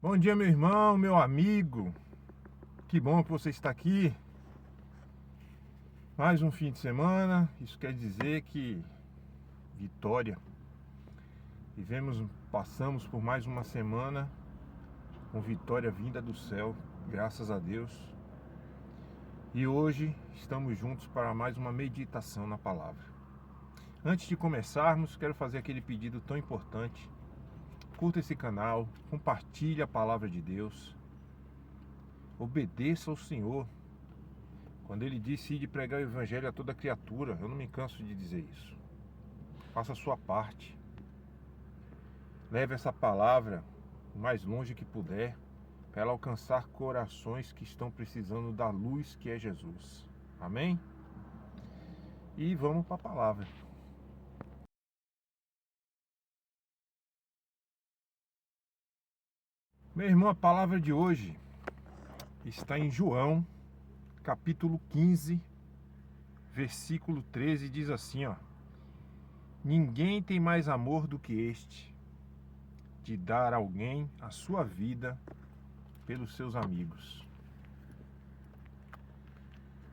Bom dia, meu irmão, meu amigo. Que bom que você está aqui. Mais um fim de semana. Isso quer dizer que vitória. Passamos por mais uma semana com vitória vinda do céu, graças a Deus. E hoje estamos juntos para mais uma meditação na palavra. Antes de começarmos, quero fazer aquele pedido tão importante. Curta esse canal, compartilhe a palavra de Deus. Obedeça ao Senhor. Quando ele disse ir de pregar o evangelho a toda criatura, eu não me canso de dizer isso. Faça a sua parte. Leve essa palavra o mais longe que puder, para ela alcançar corações que estão precisando da luz que é Jesus. Amém? E vamos para a palavra. Meu irmão, a palavra de hoje está em João, capítulo 15, versículo 13, diz assim, ó: Ninguém tem mais amor do que este, de dar a alguém a sua vida pelos seus amigos.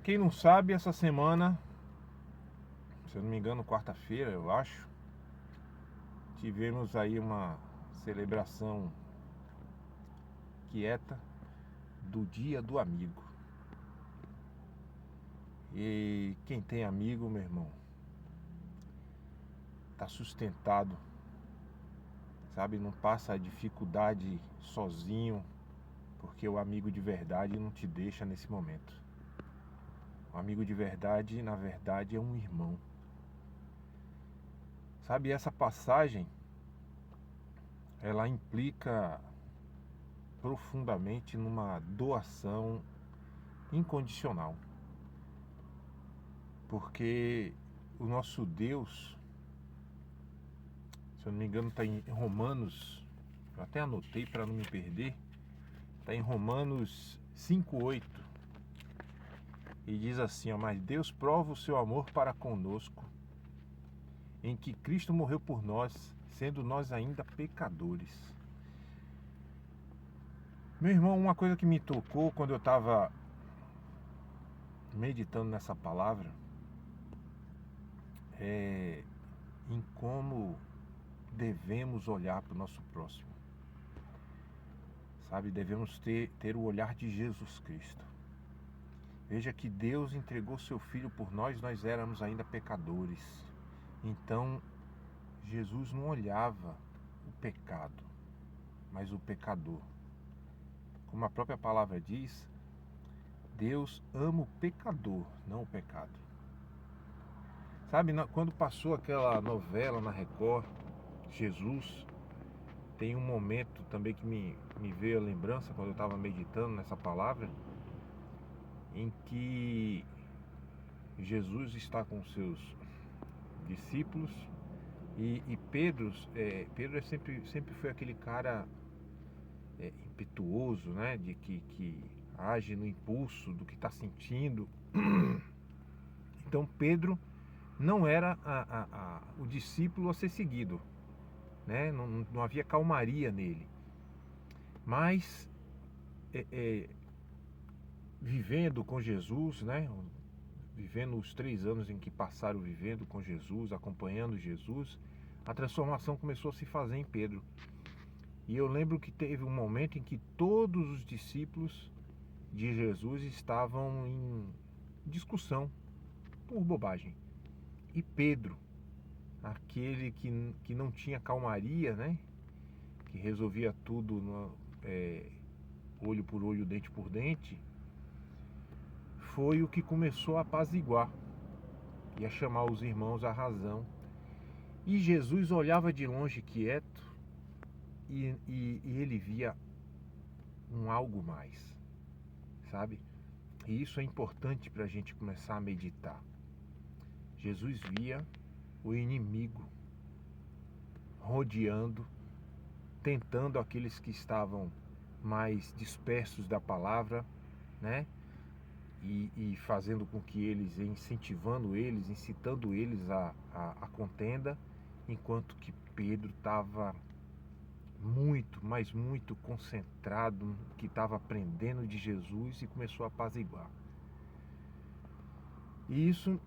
Quem não sabe, essa semana, se eu não me engano, quarta-feira, eu acho, tivemos aí uma celebração quieta do Dia do Amigo. E quem tem amigo, meu irmão, tá sustentado, sabe? Não passa a dificuldade sozinho, porque o amigo de verdade não te deixa nesse momento. O amigo de verdade, na verdade, é um irmão. Sabe, essa passagem, ela implica profundamente numa doação incondicional. Porque o nosso Deus, se eu não me engano, está em Romanos, eu até anotei para não me perder, está em Romanos 5:8, e diz assim, ó: Mas Deus prova o seu amor para conosco, em que Cristo morreu por nós, sendo nós ainda pecadores. Meu irmão, uma coisa que me tocou quando eu estava meditando nessa palavra é em como devemos olhar para o nosso próximo. Sabe, devemos ter o olhar de Jesus Cristo. Veja que Deus entregou seu Filho por nós, nós éramos ainda pecadores. Então, Jesus não olhava o pecado, mas o pecador. Como a própria palavra diz, Deus ama o pecador, não o pecado. Sabe, quando passou aquela novela na Record, Jesus, tem um momento também que me veio a lembrança quando eu estava meditando nessa palavra, em que Jesus está com seus discípulos e Pedro sempre foi aquele cara impetuoso, né? De que age no impulso do que está sentindo. Então Pedro não era o discípulo a ser seguido, né? Não havia calmaria nele. Mas vivendo com Jesus, né? Vivendo os 3 anos em que passaram vivendo com Jesus, acompanhando Jesus, a transformação começou a se fazer em Pedro. E eu lembro que teve um momento em que todos os discípulos de Jesus estavam em discussão por bobagem. E Pedro, aquele que não tinha calmaria, né? Que resolvia tudo olho por olho, dente por dente, foi o que começou a apaziguar e a chamar os irmãos à razão. E Jesus olhava de longe quieto e ele via um algo mais, sabe? E isso é importante para a gente começar a meditar. Jesus via o inimigo rodeando, tentando aqueles que estavam mais dispersos da palavra, né? E fazendo com que eles, incentivando eles, incitando eles a contenda, enquanto que Pedro estava muito, mas muito concentrado no que estava aprendendo de Jesus e começou a apaziguar. E isso,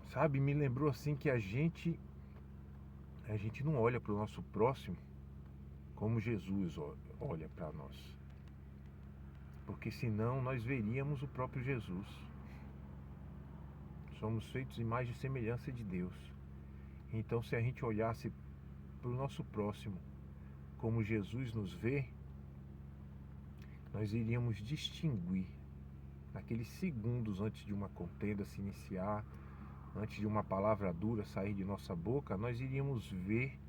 sabe, me lembrou assim que a gente não olha para o nosso próximo como Jesus olha para nós. Porque senão nós veríamos o próprio Jesus. Somos feitos imagem e semelhança de Deus. Então, se a gente olhasse para o nosso próximo como Jesus nos vê, nós iríamos distinguir naqueles segundos antes de uma contenda se iniciar, antes de uma palavra dura sair de nossa boca, nós iríamos ver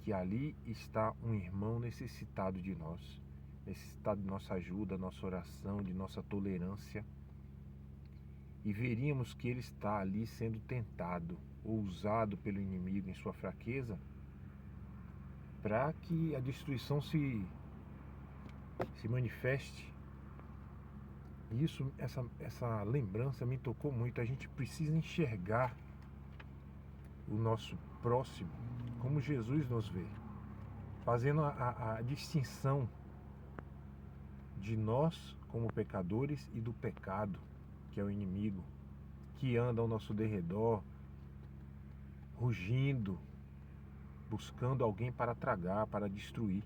que ali está um irmão necessitado de nós, necessitado de nossa ajuda, nossa oração, de nossa tolerância. E veríamos que ele está ali sendo tentado ou usado pelo inimigo em sua fraqueza para que a destruição se manifeste. E essa lembrança me tocou muito. A gente precisa enxergar o nosso próximo como Jesus nos vê, fazendo a distinção de nós como pecadores e do pecado, que é o inimigo, que anda ao nosso derredor, rugindo, buscando alguém para tragar, para destruir.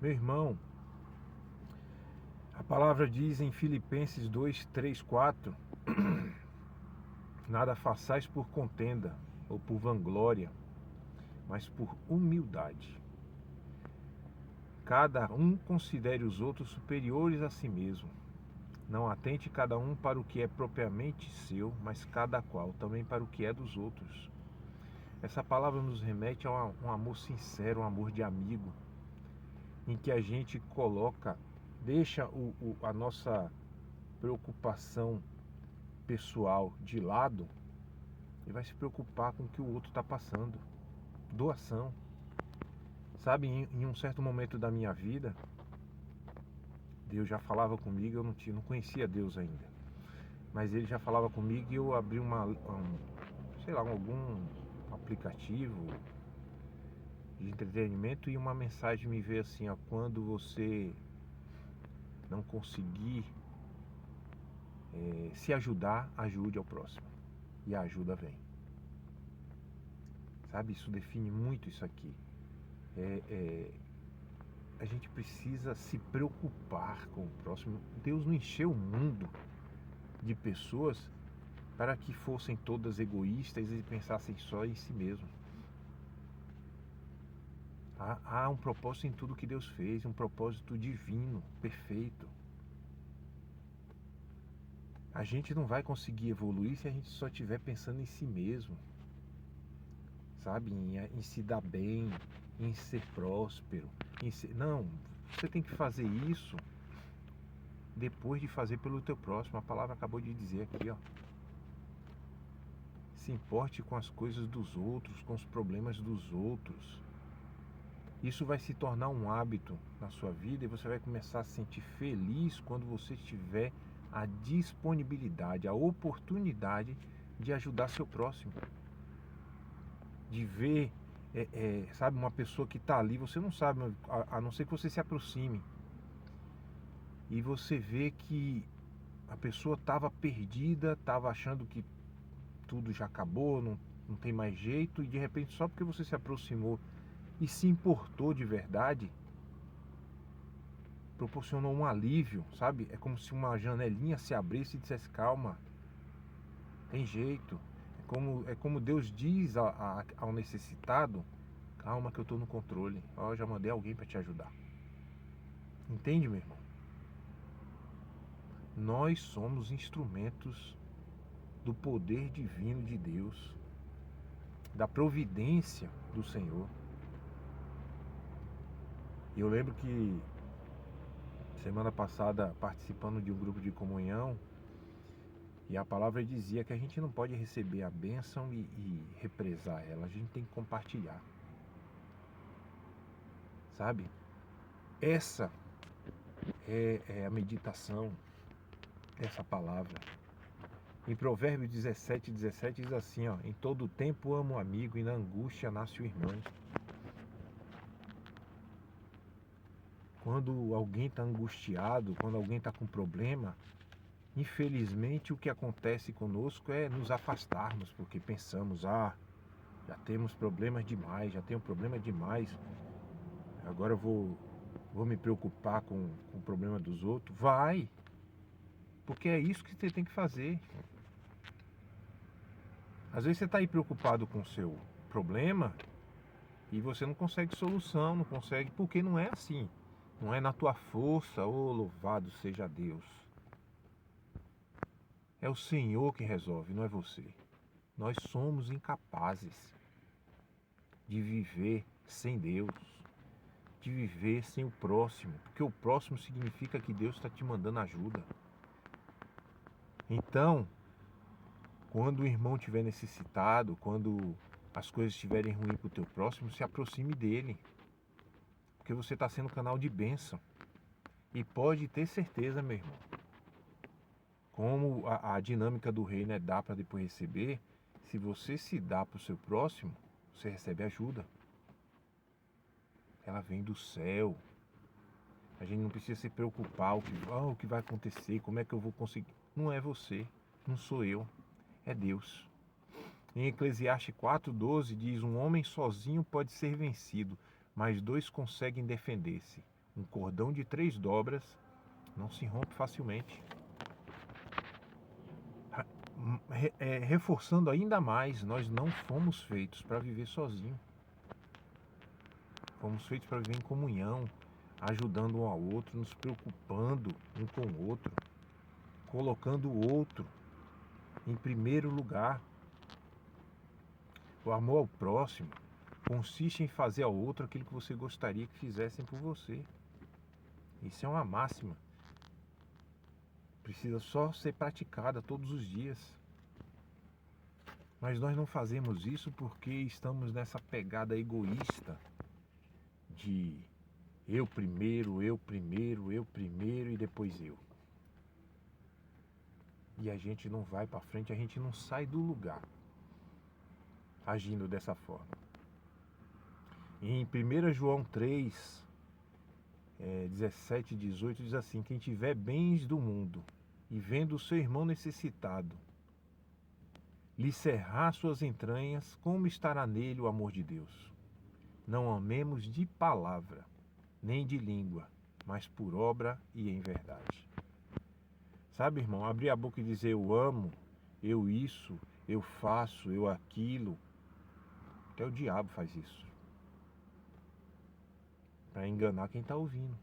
Meu irmão, a palavra diz em Filipenses 2, 3, 4: nada façais por contenda ou por vanglória, mas por humildade. Cada um considere os outros superiores a si mesmo. Não atente cada um para o que é propriamente seu, mas cada qual também para o que é dos outros. Essa palavra nos remete a um amor sincero, um amor de amigo, em que a gente deixa a nossa preocupação pessoal de lado e vai se preocupar com o que o outro está passando. Doação. Sabe, em um certo momento da minha vida, Deus já falava comigo, eu não conhecia Deus ainda, mas Ele já falava comigo e eu abri algum aplicativo de entretenimento e uma mensagem me veio assim: quando você não conseguir se ajudar, ajude ao próximo. E a ajuda vem. Sabe, isso define muito isso aqui. A gente precisa se preocupar com o próximo. Deus não encheu o mundo de pessoas para que fossem todas egoístas e pensassem só em si mesmo. Há um propósito em tudo que Deus fez, um propósito divino, perfeito. A gente não vai conseguir evoluir se a gente só estiver pensando em si mesmo, sabe? Em se dar bem, em ser próspero. Não, você tem que fazer isso depois de fazer pelo teu próximo. A palavra acabou de dizer aqui, ó. Se importe com as coisas dos outros, com os problemas dos outros. Isso vai se tornar um hábito na sua vida e você vai começar a se sentir feliz quando você tiver a disponibilidade, a oportunidade de ajudar seu próximo. De ver, sabe, uma pessoa que está ali, você não sabe, a não ser que você se aproxime. E você vê que a pessoa estava perdida, estava achando que tudo já acabou, não tem mais jeito, e de repente só porque você se aproximou e se importou de verdade, proporcionou um alívio, sabe? É como se uma janelinha se abrisse e dissesse: calma, tem jeito. É como Deus diz ao necessitado: calma que eu estou no controle. Eu já mandei alguém para te ajudar. Entende, meu irmão? Nós somos instrumentos do poder divino de Deus, da providência do Senhor. E eu lembro que semana passada, participando de um grupo de comunhão, e a palavra dizia que a gente não pode receber a bênção e represar ela, a gente tem que compartilhar. Sabe? Essa é a meditação dessa palavra. Em Provérbios 17 diz assim, ó: em todo tempo amo o amigo e na angústia nasce o irmão. quando alguém está angustiado, quando alguém está com problema, infelizmente o que acontece conosco é nos afastarmos, porque pensamos, já temos problemas demais, já tenho problema demais, agora eu vou me preocupar com o problema dos outros. Vai, porque é isso que você tem que fazer. Às vezes você está aí preocupado com o seu problema e você não consegue solução, não consegue, porque não é assim. Não é na tua força, louvado seja Deus. É o Senhor que resolve, não é você. Nós somos incapazes de viver sem Deus, de viver sem o próximo, porque o próximo significa que Deus está te mandando ajuda. Então, quando o irmão estiver necessitado, quando as coisas estiverem ruins para o teu próximo, se aproxime dele, porque você está sendo canal de bênção. E pode ter certeza, meu irmão, como a dinâmica do reino é dar para depois receber, se você se dá para o seu próximo, você recebe ajuda. Ela vem do céu. A gente não precisa se preocupar o que vai acontecer, como é que eu vou conseguir. Não é você, não sou eu, é Deus. Em Eclesiastes 4,12 diz: um homem sozinho pode ser vencido, mas dois conseguem defender-se. Um cordão de 3 dobras não se rompe facilmente. Reforçando ainda mais, nós não fomos feitos para viver sozinho. Fomos feitos para viver em comunhão, ajudando um ao outro, nos preocupando um com o outro, colocando o outro em primeiro lugar. O amor ao próximo consiste em fazer ao outro aquilo que você gostaria que fizessem por você. Isso é uma máxima. Precisa só ser praticada todos os dias. Mas nós não fazemos isso porque estamos nessa pegada egoísta de eu primeiro e depois eu. E a gente não vai para frente, a gente não sai do lugar agindo dessa forma. Em 1 João 3, 17 e 18 diz assim: quem tiver bens do mundo e vendo o seu irmão necessitado, lhe cerrar suas entranhas, como estará nele o amor de Deus? Não amemos de palavra, nem de língua, mas por obra e em verdade. Sabe, irmão, abrir a boca e dizer eu amo, eu isso, eu faço, eu aquilo, até o diabo faz isso, para enganar quem está ouvindo.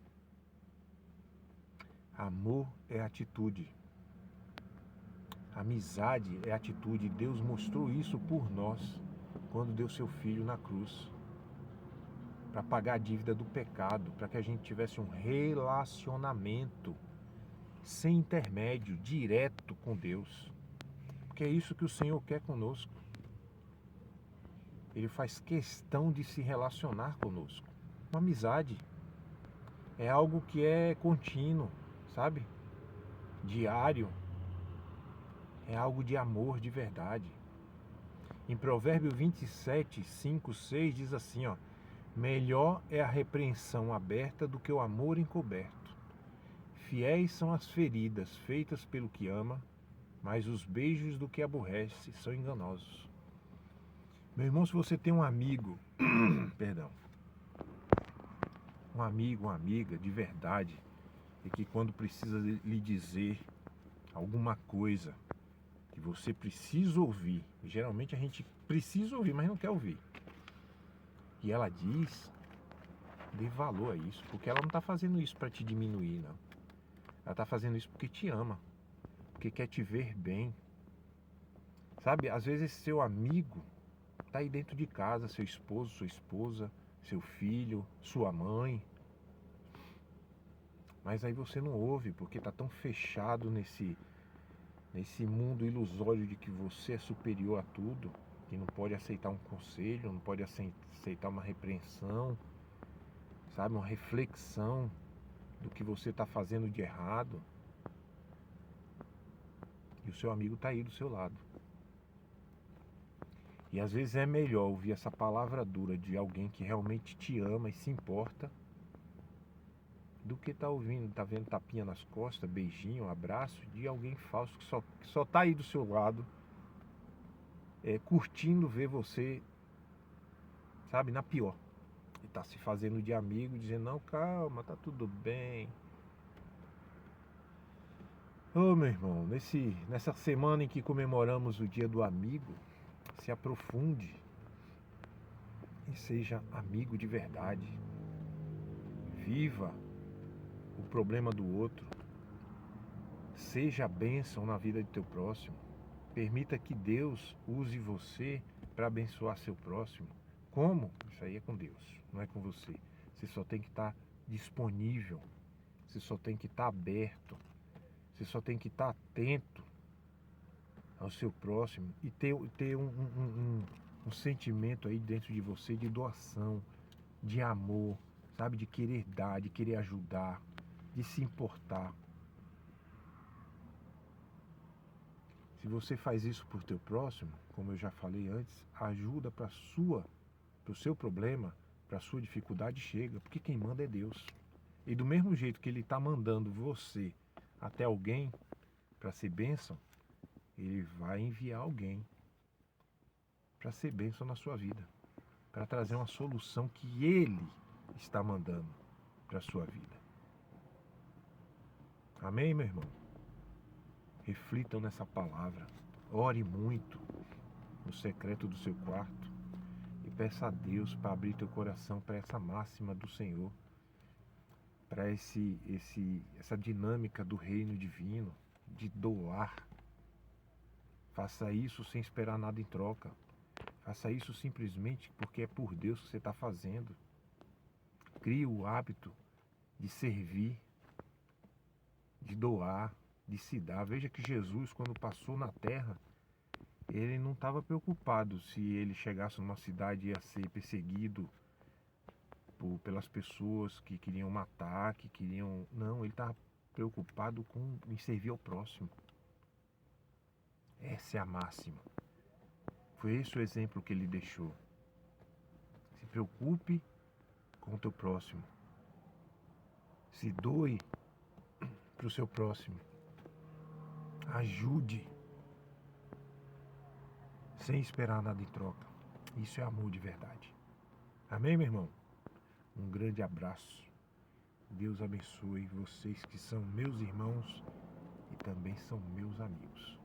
Amor é atitude. Amizade é atitude. Deus mostrou isso por nós quando deu seu Filho na cruz, para pagar a dívida do pecado, para que a gente tivesse um relacionamento sem intermédio, direto com Deus. Porque é isso que o Senhor quer conosco. Ele faz questão de se relacionar conosco. Uma amizade é algo que é contínuo, sabe? Diário. É algo de amor de verdade. Em Provérbio 27, 5, 6 diz assim, ó: melhor é a repreensão aberta do que o amor encoberto. Fiéis são as feridas feitas pelo que ama, mas os beijos do que aborrece são enganosos. Meu irmão, se você tem um amigo, perdão, um amigo, uma amiga de verdade, e que quando precisa lhe dizer alguma coisa que você precisa ouvir, geralmente a gente precisa ouvir, mas não quer ouvir, e ela diz, dê valor a isso, porque ela não está fazendo isso para te diminuir, não. Ela está fazendo isso porque te ama, porque quer te ver bem. Sabe, às vezes esse seu amigo está aí dentro de casa, seu esposo, sua esposa, seu filho, sua mãe. Mas aí você não ouve, porque está tão fechado nesse mundo ilusório de que você é superior a tudo, que não pode aceitar um conselho, não pode aceitar uma repreensão, sabe, uma reflexão do que você está fazendo de errado. E o seu amigo está aí do seu lado. E às vezes é melhor ouvir essa palavra dura de alguém que realmente te ama e se importa, do que tá ouvindo, tá vendo tapinha nas costas, beijinho, abraço de alguém falso que só tá aí do seu lado, curtindo ver você, sabe, na pior. E tá se fazendo de amigo, dizendo, não, calma, tá tudo bem. Ô, meu irmão, nessa semana em que comemoramos o Dia do Amigo, se aprofunde e seja amigo de verdade. Viva o problema do outro. Seja a bênção na vida de teu próximo. Permita que Deus use você para abençoar seu próximo. Como? Isso aí é com Deus, não é com você. Você só tem que estar disponível. Você só tem que estar aberto. Você só tem que estar atento ao seu próximo e ter um sentimento aí dentro de você de doação, de amor, sabe? De querer dar, de querer ajudar, de se importar. Se você faz isso por teu próximo, como eu já falei antes, a ajuda para o seu problema, para a sua dificuldade chega, porque quem manda é Deus. E do mesmo jeito que Ele está mandando você até alguém para ser bênção, Ele vai enviar alguém para ser bênção na sua vida, para trazer uma solução que Ele está mandando para a sua vida. Amém, meu irmão? Reflitam nessa palavra. Ore muito no secreto do seu quarto e peça a Deus para abrir teu coração para essa máxima do Senhor, para essa dinâmica do reino divino, de doar. Faça isso sem esperar nada em troca. Faça isso simplesmente porque é por Deus que você está fazendo. Crie o hábito de servir, de doar, de se dar. Veja que Jesus, quando passou na terra, ele não estava preocupado se ele chegasse numa cidade e ia ser perseguido pelas pessoas que queriam matar, que queriam... Não, ele estava preocupado em servir ao próximo. Essa é a máxima. Foi esse o exemplo que ele deixou. Se preocupe com o teu próximo. Se doe para o seu próximo. Ajude sem esperar nada em troca. Isso é amor de verdade. Amém, meu irmão? Um grande abraço. Deus abençoe vocês que são meus irmãos e também são meus amigos.